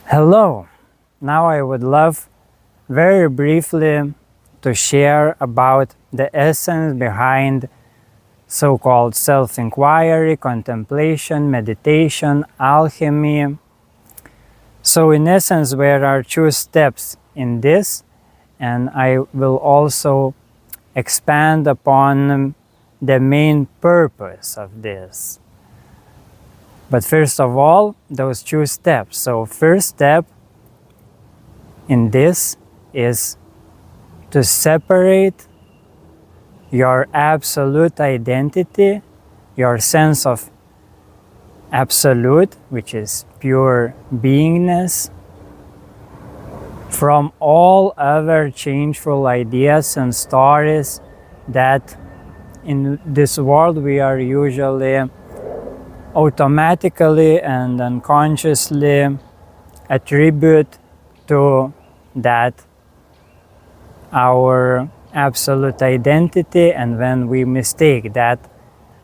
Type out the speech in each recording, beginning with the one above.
Hello! Now I would love very briefly to share about the essence behind so-called self-inquiry, contemplation, meditation, alchemy. So in essence, there are two steps in this, and I will also expand upon the main purpose of this. But first of all, those two steps. So first step in this is to separate your absolute identity, your sense of absolute, which is pure beingness, from all other changeful ideas and stories that in this world we are usually automatically and unconsciously attribute to that our absolute identity, and when we mistake that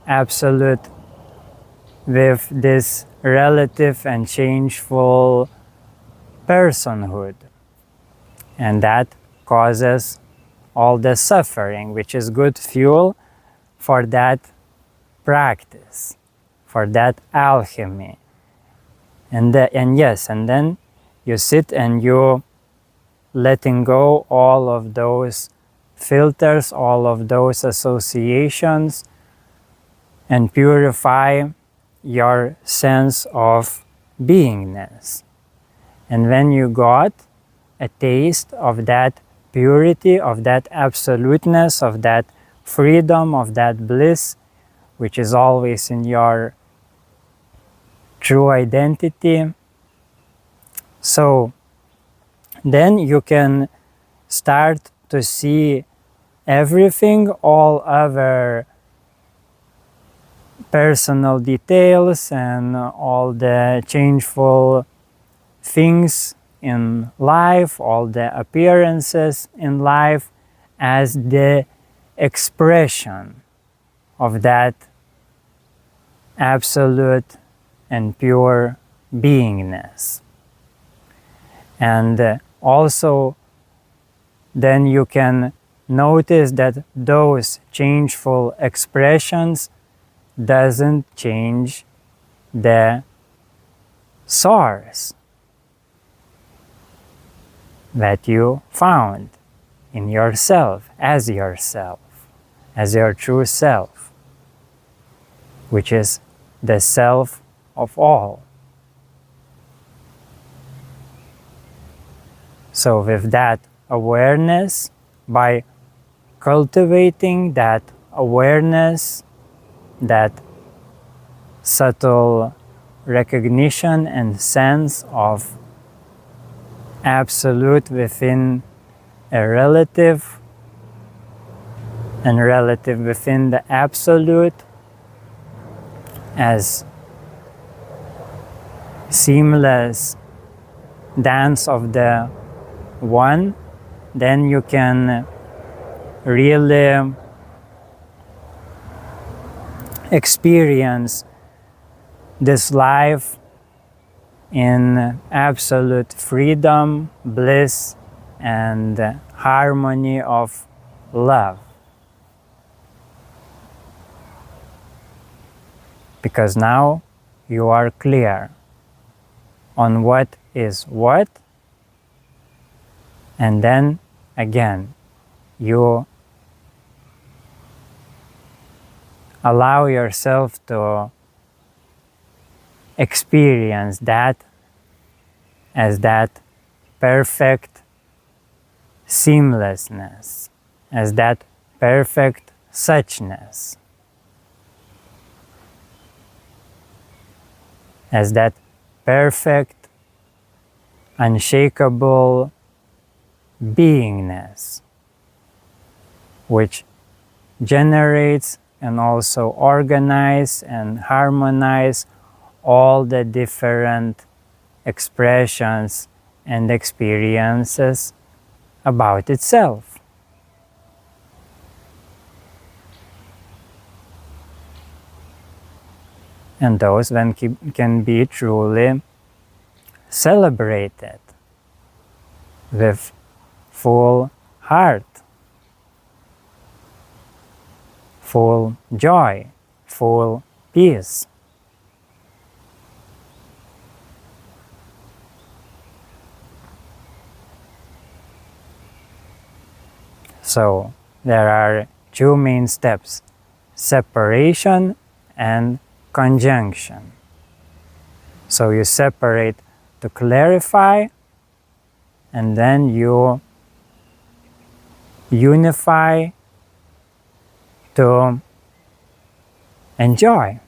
absolute with this relative and changeful personhood, and that causes all the suffering, which is good fuel for that practice, for that alchemy. And then you sit and you letting go all of those filters, all of those associations, and purify your sense of beingness. And when you got a taste of that purity, of that absoluteness, of that freedom, of that bliss, which is always in your true identity, so then you can start to see everything, all other personal details and all the changeful things in life, all the appearances in life, as the expression of that absolute and pure beingness. And also then you can notice that those changeful expressions doesn't change the source that you found in yourself, as your true self, which is the self of all. So with that awareness, by cultivating that awareness, that subtle recognition and sense of absolute within a relative, and relative within the absolute, as seamless dance of the one, then you can really experience this life in absolute freedom, bliss, and harmony of love. Because now you are clear on what is what, and then again you allow yourself to experience that as that perfect seamlessness, as that perfect suchness, as that perfect, unshakable beingness, which generates and also organize and harmonize all the different expressions and experiences about itself. And those then can be truly celebrate it with full heart, full joy, full peace. So there are two main steps: separation and conjunction. So you separate to clarify, and then you unify to enjoy.